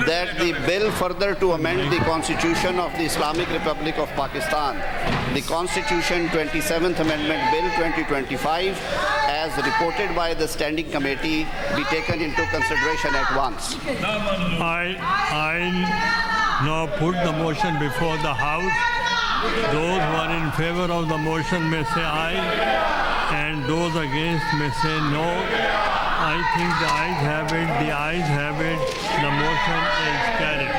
that the bill further to amend the Constitution of the Islamic Republic of Pakistan, the Constitution 27th Amendment Bill 2025, as reported by the Standing Committee, be taken into consideration at once. I now put the motion before the House. Those who are in favor of the motion may say aye, and those against may say no. I think the ayes have it. The ayes have it. The motion is carried.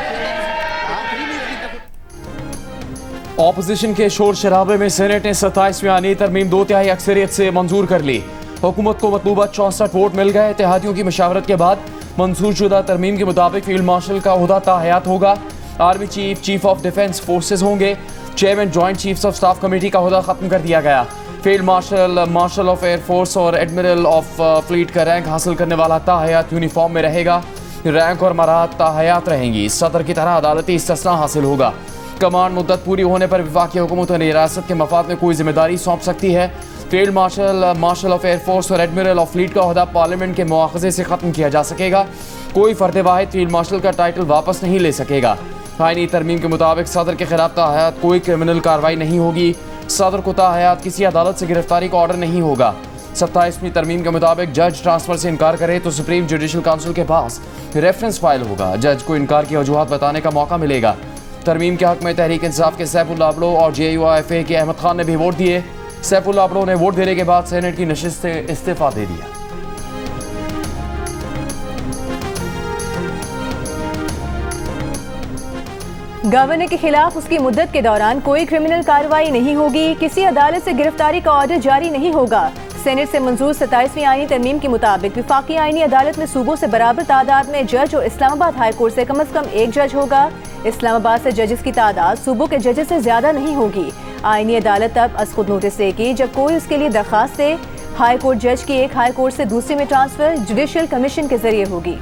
Opposition के शोर शराबे में senate ने 27वीं आईनी तरमीम 2/3 अक्सरियत से मंजूर कर ली। हुकूमत को मतलूबा 64 वोट मिल गए। इत्तेहादियों की मशावरत के बाद मंजूर शुदा तरमीम के मुताबिक फील्ड मार्शल का ओहदा ताहयात होगा। Army chief, chief of defence forces होंगे। Chairman joint chiefs of staff committee का ओहदा खत्म कर दिया गया। Field marshal, marshal of air force और एडमिरल ऑफ फ्लीट का रैंक हासिल करने वाला ताहयात यूनिफॉर्म में रहेगा। रैंक और मराहत ताहयात रहेंगी। सदर की तरह अदालती इस्तिस्ना हासिल होगा। कमांड मुद्दत पूरी होने पर वफाकी हुकूमत और रियासत के मफाद में कोई जिम्मेदारी सौंप सकती है। Field marshal, marshal of air force और एडमिरल ऑफ फ्लीट का ओहदा पार्लियामेंट के मुआखजे से ख़त्म किया जा सकेगा। कोई फर्द वाहिद फील्ड मार्शल का टाइटल वापस नहीं ले सकेगा। आईनी तरमीम के मुताबिक सदर के खिलाफ ताहयात कोई क्रिमिनल कार्रवाई नहीं होगी। सदर को ताहयात किसी अदालत से गिरफ्तारी का ऑर्डर नहीं होगा। 27वीं तरमीम के मुताबिक जज ट्रांसफर से इनकार करे तो सुप्रीम जुडिशल काउंसिल के पास रेफरेंस फाइल होगा। जज को इनकार की वजूहत बताने का मौका मिलेगा। तरमीम के हक में तहरीक इंसाफ के सैफुल्लाह अबड़ो और JUIFA के अहमद खान ने भी वोट दिए। सैफुल्लाह अबड़ो ने वोट देने के बाद सेनेट की नशिस्त से इस्तीफा दे दिया। गवर्नर के खिलाफ उसकी मुद्दत के दौरान कोई क्रिमिनल कार्रवाई नहीं होगी। किसी अदालत से गिरफ्तारी का ऑर्डर जारी नहीं होगा। सेनेट से मंजूर 27वीं आईनी तरमीम के मुताबिक विफाकी आईनी अदालत में सूबों से बराबर तादाद में जज और इस्लामाबाद हाई कोर्ट से कम एक जज होगा। इस्लामाबाद से जजेस की तादाद सूबों के जजेस से ज्यादा नहीं होगी। आईनी अदालत तब अस खुद नोटिस देगी जब कोई उसके लिए दरखास्त दे। हाई कोर्ट जज की एक हाई कोर्ट से दूसरे में ट्रांसफर जुडिशियल कमीशन के जरिए होगी।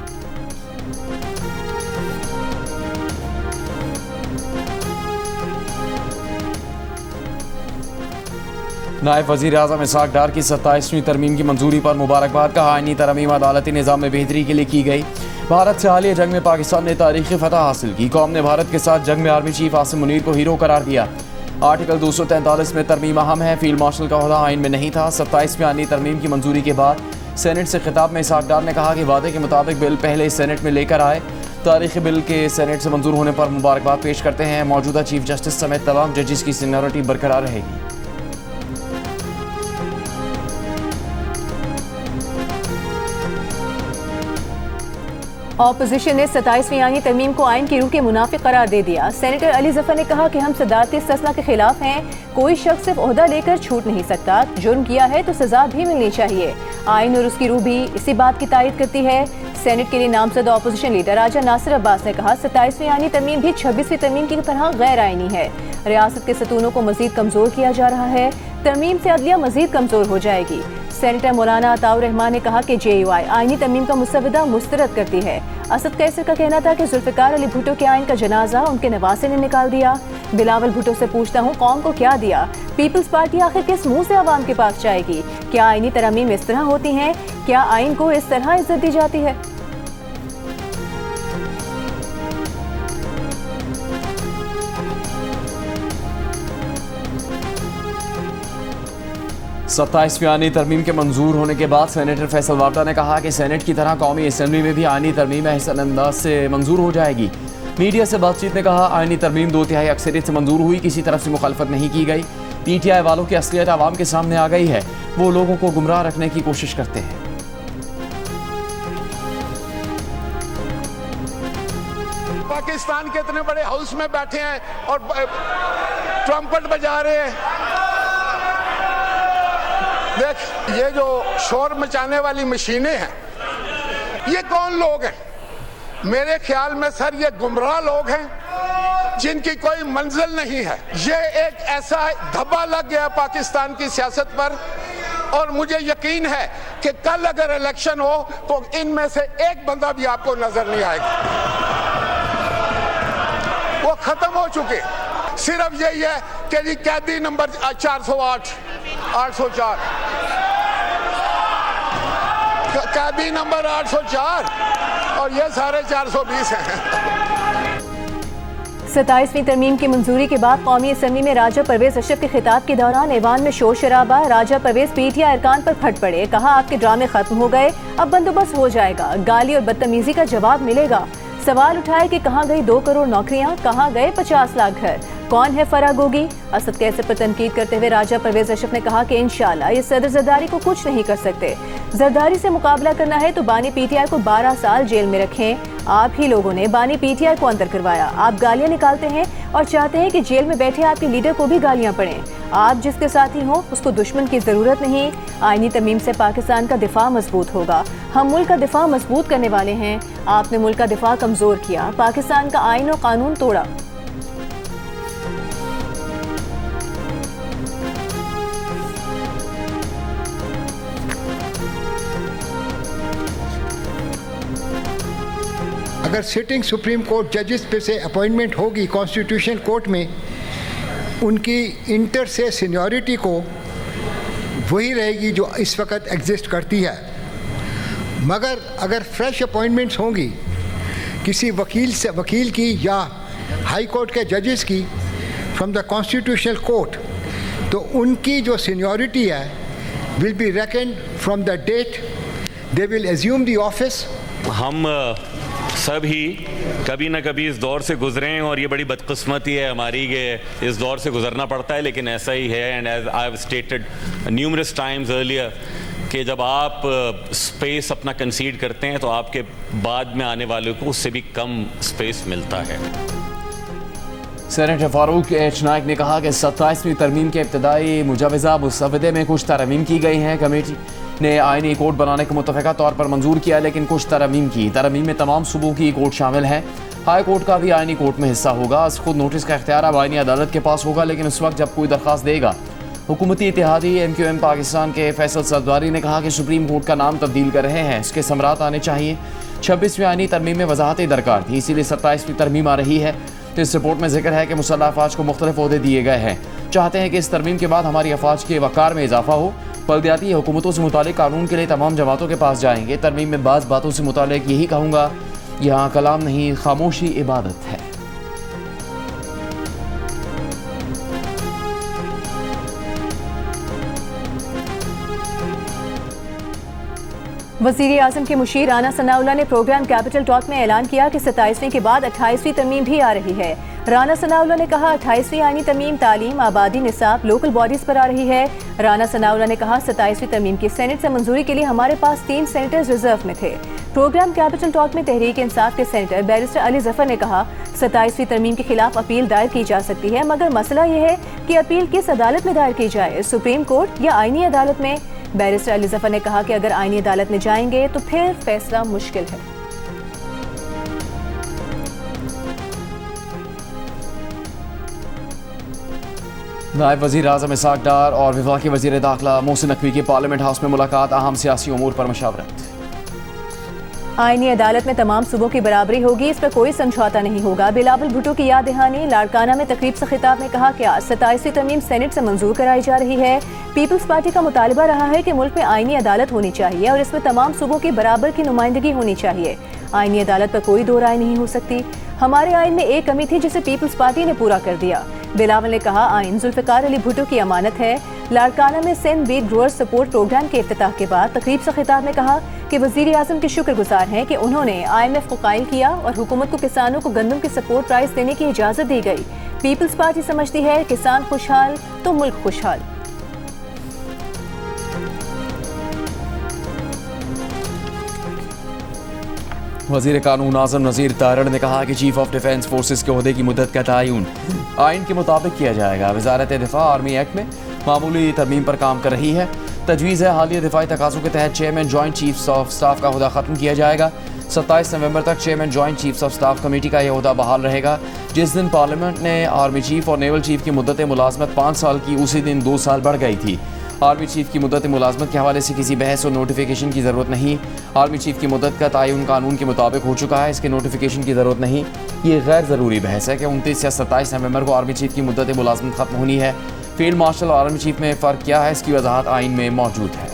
नायब वज़ीर आज़म इसहाक डार की 27वीं तरमीम की मंजूरी पर मुबारकबाद का। आईनी तरमीम अदालती निज़ाम में बेहतरी के लिए की गई। भारत से हालिया जंग में पाकिस्तान ने तारीखी फतह हासिल की। कौम ने भारत के साथ जंग में आर्मी चीफ आसिम मुनीर को हीरो करार दिया। आर्टिकल 243 में तरमीम अहम है। फील्ड मार्शल का ओहदा आइन में नहीं था। 27वीं आईनी तरमीम की मंजूरी के बाद सेनेट से खिताब में इसहाक डार ने कहा कि वादे के मुताबिक बिल पहले सेनेट में लेकर आए। तारीखी बिल के सेनेट से मंजूर होने पर मुबारकबाद पेश करते हैं। मौजूदा चीफ जस्टिस समेत तमाम जजेस की सीनियरिटी बरकरार रहेगी। ऑपोजिशन ने 27वीं आईनी तरमीम को आइन की रूह के मुनाफिक करार दे दिया। सेनेटर अली जफर ने कहा कि हम सदारती इस्तिस्ना के खिलाफ हैं। कोई शख्स सिर्फ ओहदा लेकर छूट नहीं सकता। जुर्म किया है तो सजा भी मिलनी चाहिए। आइन और उसकी रूह भी इसी बात की तायद करती है। सेनेट के लिए नामजद ऑपोजिशन लीडर राजा नासिर अब्बास ने कहा 27वीं आईनी तरमीम भी 26वीं तरमीम की तरह गैर आइनी है। रियासत के सतूनों को मजीद कमजोर किया जा रहा है। तरमीम से अदलिया मजीद कमजोर हो जाएगी। सेनेटर मौलाना अताउर रहमान ने कहा कि JUI आईनी तरमीम का मुसवदा मुस्तरद करती है। असद कैसर का कहना था कि जुल्फिकार अली भुट्टो के आइन का जनाजा उनके नवासे ने निकाल दिया। बिलावल भुट्टो से पूछता हूँ, कौम को क्या दिया? पीपल्स पार्टी आखिर किस मुंह से आवाम के पास जाएगी? क्या आईनी तरमीम इस तरह होती हैं? क्या आइन को इस तरह इज्जत दी जाती है? सत्ताईसवीं आईनी तरमीम के मंजूर होने के बाद सेनेटर फैसल वाटा ने कहा कि सेनेट की तरह कौमी असम्बली में भी आईनी तरमीम एहसन अंदाज से मंजूर हो जाएगी। मीडिया से बातचीत में कहा आईनी तरमीम 2/3 अक्सरियत से मंजूर हुई। किसी तरफ से मुखालफत नहीं की गई। PTI वालों की असलियत आवाम के सामने आ गई है। वो लोगों को गुमराह रखने की कोशिश करते हैं। पाकिस्तान के इतने बड़े हाउस में बैठे हैं और ट्रम्पट बजा रहे हैं। देख, ये जो शोर मचाने वाली मशीनें हैं, ये कौन लोग हैं? मेरे ख्याल में सर ये गुमराह लोग हैं जिनकी कोई मंजिल नहीं है। ये एक ऐसा धब्बा लग गया पाकिस्तान की सियासत पर, और मुझे यकीन है कि कल अगर इलेक्शन हो तो इनमें से एक बंदा भी आपको नजर नहीं आएगा। वो खत्म हो चुके। सिर्फ यही है कि जी कैदी नंबर 408, 804 कैदी नंबर 804 और ये सारे 420 हैं। 27वीं तरमीम की मंजूरी के बाद कौमी असम्बली में राजा परवेज अशरफ के खिताब के दौरान ऐवान में शोर शराबा। राजा परवेज पीटीआई अरकान पर फट पड़े, कहा आपके ड्रामे खत्म हो गए, अब बंदोबस्त हो जाएगा, गाली और बदतमीजी का जवाब मिलेगा। सवाल उठाए कि कहाँ गई 2 करोड़ नौकरियां, कहाँ गए 50 लाख घर, कौन है फराग होगी। असद कैसर पर तनकीद करते हुए राजा परवेज अशरफ ने कहा कि इंशाल्लाह ये सदर जरदारी को कुछ नहीं कर सकते। जरदारी से मुकाबला करना है तो बानी पीटीआई को 12 साल जेल में रखें। आप ही लोगों ने बानी पीटीआई को अंदर करवाया। आप गालियां निकालते हैं और चाहते हैं कि जेल में बैठे आपके लीडर को भी गालियां पड़ें। आप जिसके साथी हो उसको दुश्मन की जरूरत नहीं। आईनी तरमीम से पाकिस्तान का दिफा मजबूत होगा। हम मुल्क का दिफा मजबूत करने वाले हैं। आपने मुल्क का दिफा कमजोर किया, पाकिस्तान का आईन और कानून तोड़ा। अगर सिटिंग सुप्रीम कोर्ट जजेस पे से अपॉइंटमेंट होगी कॉन्स्टिट्यूशन कोर्ट में, उनकी इंटर से सीनियरिटी को वही रहेगी जो इस वक्त एग्जिस्ट करती है। मगर अगर फ्रेश अपॉइंटमेंट्स होंगी किसी वकील की या हाई कोर्ट के जजेस की फ्रॉम द कॉन्स्टिट्यूशनल कोर्ट, तो उनकी जो सीनियरिटी है will be reckoned from the date they will assume the office. हम सब ही कभी ना कभी इस दौर से गुजरे हैं और ये बड़ी बदकिस्मती है हमारी कि इस दौर से गुजरना पड़ता है, लेकिन ऐसा ही है। And as I have stated numerous times earlier कि जब आप स्पेस अपना कंसीड करते हैं तो आपके बाद में आने वालों को उससे भी कम स्पेस मिलता है। सेनेटर फारूक एच नाइक ने कहा कि 27वीं तरमीम के इब्तदाई मुजावजा मुसवदे में कुछ तरमीम की गई हैं। कमेटी ने आईनी कोर्ट बनाने को मुतफ़िका तौर पर मंजूर किया, लेकिन कुछ तरमीम में तमाम सूबों की कोर्ट शामिल है। हाई कोर्ट का भी आईनी कोर्ट में हिस्सा होगा। खुद नोटिस का इख्तियार अब आईनी अदालत के पास होगा, लेकिन उस वक्त जब कोई दरख्वास्त देगा। हुकूमती इत्तेहादी MQM पाकिस्तान के फैसल सरदारी ने कहा कि सुप्रीम कोर्ट का नाम तब्दील कर रहे हैं, इसके समरात आने चाहिए। 26वीं आईनी तरमीम में वजाहतें दरकार थी, इसीलिए 27वीं तरमीम आ रही है। तो इस रिपोर्ट में जिक्र है कि मुसल्लह अफवाज को मुख्तलिफ ओहदे दिए गए हैं। चाहते हैं कि इस तरमीम के बाद हमारी अफवाज के वक़ार में इजाफा हो। बल्दियाती हुकूमतों से मुतालिक कानून के लिए तमाम जमातों के पास जाएंगे। तरमीम में बाज़ बातों से मुतालिक यही कहूँगा, यहाँ कलाम नहीं, खामोशी इबादत है। वज़ीर आज़म के मुशीर राना सनाउल्लाह ने प्रोग्राम कैपिटल टॉक में ऐलान किया कि 27वीं के बाद 28वीं तरमीम भी आ रही है। राना सनाउल्लाह ने कहा 28वीं आईनी तरमीम तालीम, आबादी, निसाब, लोकल बॉडीज पर आ रही है। राना सनाउल्लाह ने कहा 27वीं तरमीम की सेनेट से मंजूरी के लिए हमारे पास 3 सेनेटर्स रिजर्व में थे। प्रोग्राम कैपिटल टॉक में तहरीक इंसाफ के सेनेटर बैरिस्टर अली जफर ने कहा 27वीं तरमीम के खिलाफ अपील दायर की जा सकती है, मगर मसला यह है कि अपील किस अदालत में दायर की जाए, सुप्रीम कोर्ट या आईनी अदालत में। बैरिस्टर अली जफर ने कहा कि अगर आईनी अदालत में जाएंगे तो फिर फैसला मुश्किल है। नायब वज़ीर आज़म इसाक डार और वफाकी वज़ीर दाखिला मोहसिन नकवी की पार्लियामेंट हाउस में मुलाकात, अहम सियासी उमूर पर मशावरत। आईनी अदालत में तमाम सूबों की बराबरी होगी, इस पर कोई समझौता नहीं होगा। बिलावल भुट्टो की याद दहानी। लाड़काना में तकरीब से खिताब में कहा कि आज 27वीं तरमीम सेनेट से मंजूर कराई जा रही है। पीपल्स पार्टी का मुतालबा रहा है कि मुल्क में आईनी अदालत होनी चाहिए और इसमें तमाम सूबों की बराबर की नुमाइंदगी होनी चाहिए। आईनी अदालत पर कोई दो राय नहीं हो सकती। हमारे आइन में एक कमी थी जिसे पीपल्स पार्टी ने पूरा कर दिया। बिलावल ने कहा आइन जुल्फ़िकार अली भुट्टो की अमानत है। लाड़काना में Sindh wheat growers support programme के इफ्तिताह के बाद तकरीब से खिताब में कहा कि वज़ीर आज़म के शुक्रगुजार हैं कि उन्होंने IMF को कायल किया और हुकूमत को किसानों को गंदम के सपोर्ट प्राइस देने की इजाज़त दी गई। पीपल्स पार्टी समझती है किसान खुशहाल तो मुल्क खुशहाल। वज़ीर कानून आज़म नज़ीर तारड़ ने कहा कि चीफ ऑफ डिफेंस फोर्सेस के ओहदे की मुद्दत का तयन आइन के मुताबिक किया जाएगा। वज़ारत दिफा आर्मी एक्ट में मामूली तरमीम पर काम कर रही है। तजवीज़ है हालिया दिफाई तकाज़ों के तहत chairman joint chiefs of staff का ओहदा ख़त्म किया जाएगा। 27 नवंबर तक chairman joint chiefs of staff committee का यह ओहदा बहाल रहेगा। जिस दिन पार्लियामेंट ने आर्मी चीफ और नेवल चीफ की मुद्दत मुलाजमत 5 साल की, उसी दिन 2 साल बढ़ गई थी। आर्मी चीफ की मुद्दत मुलाजमत के हवाले से किसी बहस और नोटिफिकेशन की ज़रूरत नहीं। आर्मी चीफ की मुद्दत का तयन कानून के मुताबिक हो चुका है, इसके नोटिफिकेशन की ज़रूरत नहीं। ये गैर ज़रूरी बहस है कि 29 या 27 नवंबर को आर्मी चीफ की मुद्दत मुलाजमत ख़त्म होनी है। फील्ड मार्शल और आर्मी चीफ में फ़र्क क्या है, इसकी वजाहत आइन में मौजूद है।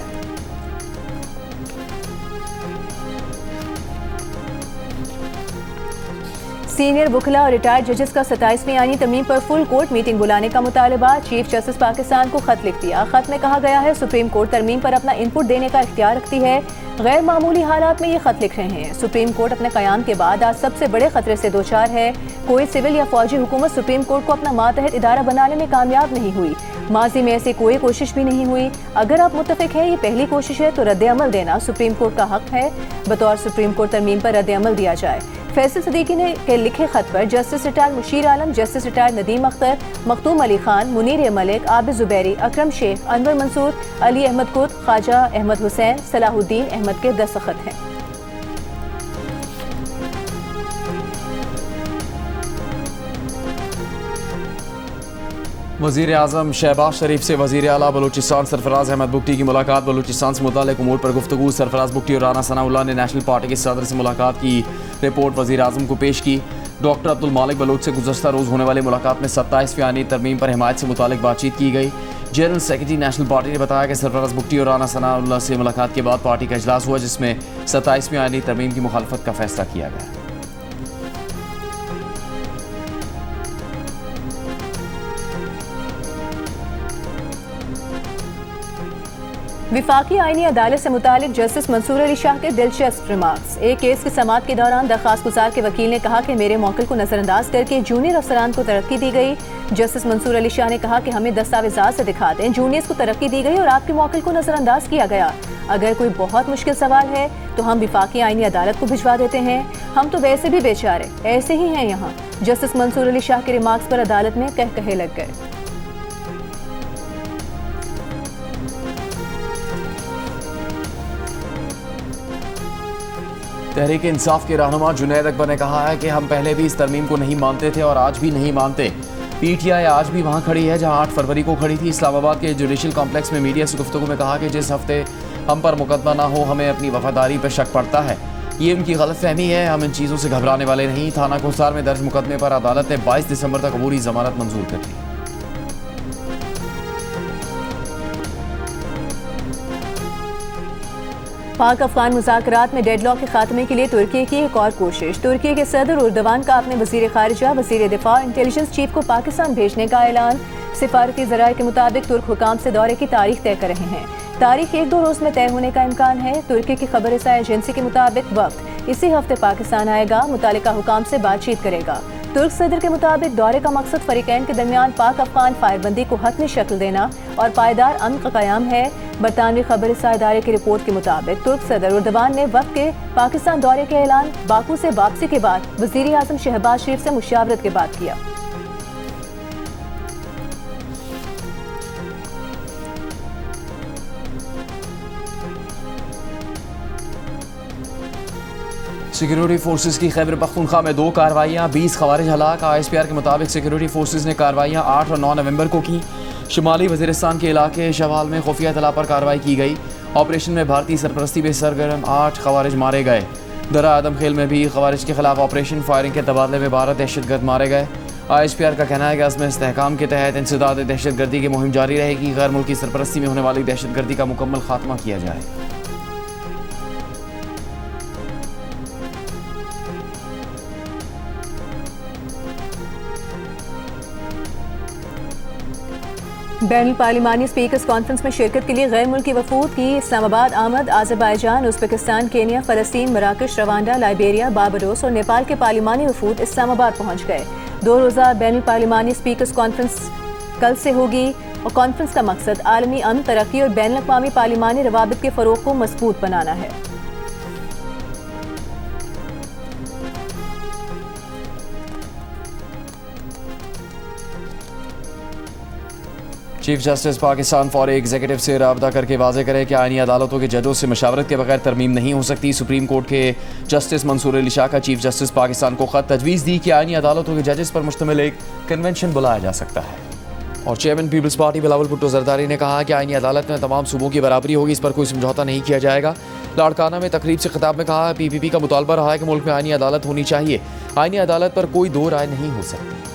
सीनियर वकला और रिटायर्ड जजेस का 27वीं आईनी तरमीम पर फुल कोर्ट मीटिंग बुलाने का मुतालबा। चीफ जस्टिस पाकिस्तान को खत लिख दिया। खत में कहा गया है सुप्रीम कोर्ट तरमीम पर अपना इनपुट देने का इख्तियार रखती है। गैर मामूली हालात में ये खत लिख रहे हैं। सुप्रीम कोर्ट अपने क़याम के बाद आज सबसे बड़े खतरे से दो चार है। कोई सिविल या फौजी हुकूमत सुप्रीम कोर्ट को अपना मातहत इदारा बनाने में कामयाब नहीं हुई। माजी में ऐसी कोई कोशिश भी नहीं हुई। अगर आप मुत्तफिक हैं ये पहली कोशिश है तो रद्द अमल देना सुप्रीम कोर्ट का हक है। बतौर सुप्रीम कोर्ट तरमीम पर रद्द अमल दिया जाए। फैसल सदीकी ने के लिखे खत पर जस्टिस रिटायर्ड मुशीर आलम, जस्टिस रिटायर्ड नदीम अख्तर, मखदूम अली खान, मुनीर मलिक, आबिद जुबैरी, अकरम शेख, अनवर मंसूर, अली अहमद कुत, ख्वाजा अहमद हुसैन, सलाहुद्दीन अहमद के दस्तखत हैं। वज़ीर आज़म शहबाज शरीफ से वज़ीर आला बलूचिस्तान सरफराज अहमद बुगटी की मुलाकात। बलूचिस्तान से मुताल्लिक़ उमूर पर गुफ्तगू। सरफराज बुगटी और राना सनाउल्लाह ने नेशनल पार्टी के सदर से मुलाकात की रिपोर्ट वज़ीर आज़म को पेश की। डॉक्टर अब्दुल मालिक बलोच से गुज़श्ता रोज़ होने वाली मुलाकात में 27वीं आईनी तरमीम पर हिमायत से मुताल्लिक़ बातचीत की गई। जनरल सेक्रेटरी नेशनल पार्टी ने बताया कि सरफराज बुगटी और राना सनाउल्लाह से मुलाकात के बाद पार्टी का इजलास हुआ जिसमें 27वीं आईनी तरमीम की मुखालफत का फैसला किया गया। विफाकी आईनी अदालत से मुतालिक जस्टिस मंसूर अली शाह के दिलचस्प रिमार्क्स। एक केस की समाअत के दौरान दरख्वास्त गुजार के वकील ने कहा कि मेरे मौकिल को नजरअंदाज करके जूनियर अफसरान को तरक्की दी गई। जस्टिस मंसूर अली शाह ने कहा कि हमें दस्तावेजात से दिखा दें जूनियर्स को तरक्की दी गई और आपके मौकिल को नजरअंदाज किया गया। अगर कोई बहुत मुश्किल सवाल है तो हम विफाकी आईनी अदालत को भिजवा देते हैं। हम तो वैसे भी बेचारे ऐसे ही हैं यहाँ। जस्टिस मंसूर अली शाह के रिमार्क्स पर अदालत में कहे लग गए। तहरीक इंसाफ के रहनुमा जुनैद अकबर ने कहा है कि हम पहले भी इस तरमीम को नहीं मानते थे और आज भी नहीं मानते। पीटीआई आज भी वहाँ खड़ी है जहाँ 8 फरवरी को खड़ी थी। इस्लामाबाद के जुडिशल कॉम्प्लेक्स में मीडिया से गुफ्तगू में कहा कि जिस हफ्ते हम पर मुकदमा ना हो हमें अपनी वफादारी पर शक पड़ता है। ये उनकी गलतफहमी है। हम इन चीज़ों से घबराने वाले नहीं। थाना कोसार में दर्ज मुकदमे पर अदालत ने 22 दिसंबर तक अबूरी जमानत मंजूर कर दी। पाक अफगान मुज़ाकरात में डेडलॉक के खात्मे के लिए तुर्की की एक और कोशिश। तुर्की के सदर उर्दवान का अपने वज़ीर ख़ारिजा, वज़ीर दिफा और इंटेलिजेंस चीफ को पाकिस्तान भेजने का ऐलान। सिफारती ज़राए के मुताबिक तुर्क हुकाम से दौरे की तारीख तय कर रहे हैं। तारीख 1-2 रोज़ में तय होने का इम्कान है। तुर्की की खबर रसाई एजेंसी के मुताबिक वक्त इसी हफ्ते पाकिस्तान आएगा, मुतालिका हुकाम से बातचीत करेगा। तुर्क सदर के मुताबिक दौरे का मकसद फरीकैन के दरमियान पाक अफगान फायरबंदी को हतमी शक्ल देना और पायदार अमन का क़याम है। बरतानवी खबर रसाई इदारे की रिपोर्ट के मुताबिक तुर्क सदर उर्दवान ने वक्त के पाकिस्तान दौरे के ऐलान बाकू से वापसी के बाद वज़ीर आज़म शहबाज शरीफ से मुशावरत के बाद किया। सिक्योरिटी फोर्सेस की खैबर पख्तूनख्वा में 2 कार्रवाइयाँ, 20 खवारिज हलाक। ISPR के मुताबिक सिक्योरिटी फोर्सेस ने कार्रवाइयाँ 8 और 9 नवंबर को की। शुमाली वज़ीरिस्तान के इलाके शवाल में खुफिया तला पर कार्रवाई की गई। ऑपरेशन में भारतीय सरपरस्ती में सरगर्म 8 खवारिज मारे गए। दरा आदम खेल में भी खवारिज के खिलाफ ऑपरेशन फायरिंग के तबादले में 12 दहशतगर्द मारे गए। ISPR का कहना है कि अज़्म इस्तेहकाम के तहत इंसदाद दहशतगर्दी की मुहिम जारी रहेगी। गैर मुल्की सरपरस्ती में होने वाली दहशतगर्दी का मुकम्मल खात्मा किया जाए। बैनुल पार्लिमानी स्पीकर्स कॉन्फ्रेंस में शिरकत के लिए गैर मुल्की वफूद की इस्लामाबाद आमद। आज़रबाईजान, उज़्बेकिस्तान, केन्या, फ़लस्तीन, मराकश, रवांडा, लाइबेरिया, बारबाडोस और नेपाल के पार्लिमानी वफूद इस्लामाबाद पहुँच गए। 2 रोज़ा बैनुल पार्लिमानी स्पीकर्स कॉन्फ्रेंस कल से होगी और कॉन्फ्रेंस का मकसद आलमी अमन, तरक्की और बैनुल अक़वामी पार्लिमानी रवाबित के फ़रोग़ को मज़बूत बनाना है। चीफ जस्टिस पाकिस्तान फौरी एग्जीक्यूटिव से रब्ता करके वाज़ेह करें कि आईनी अदालतों के जजों से मशावरत के बगैर तरमीम नहीं हो सकती। सुप्रीम कोर्ट के जस्टिस मंसूर अली शाह का चीफ जस्टिस पाकिस्तान को ख़त तजवीज़ दी कि आईनी अदालतों के जजेस पर मुश्तमिल एक कन्वेंशन बुलाया जा सकता है। और chairman Peoples Party Bilawal Bhutto Zardari ने कहा कि आईनी अदालत में तमाम सूबों की बराबरी होगी, इस पर कोई समझौता नहीं किया जाएगा। लाड़काना में तकरीब से खिताब में कहा PPP का मुतालबा रहा है कि मुल्क में आईनी अदालत होनी चाहिए। आईनी अदालत पर कोई दो राय नहीं हो सकती।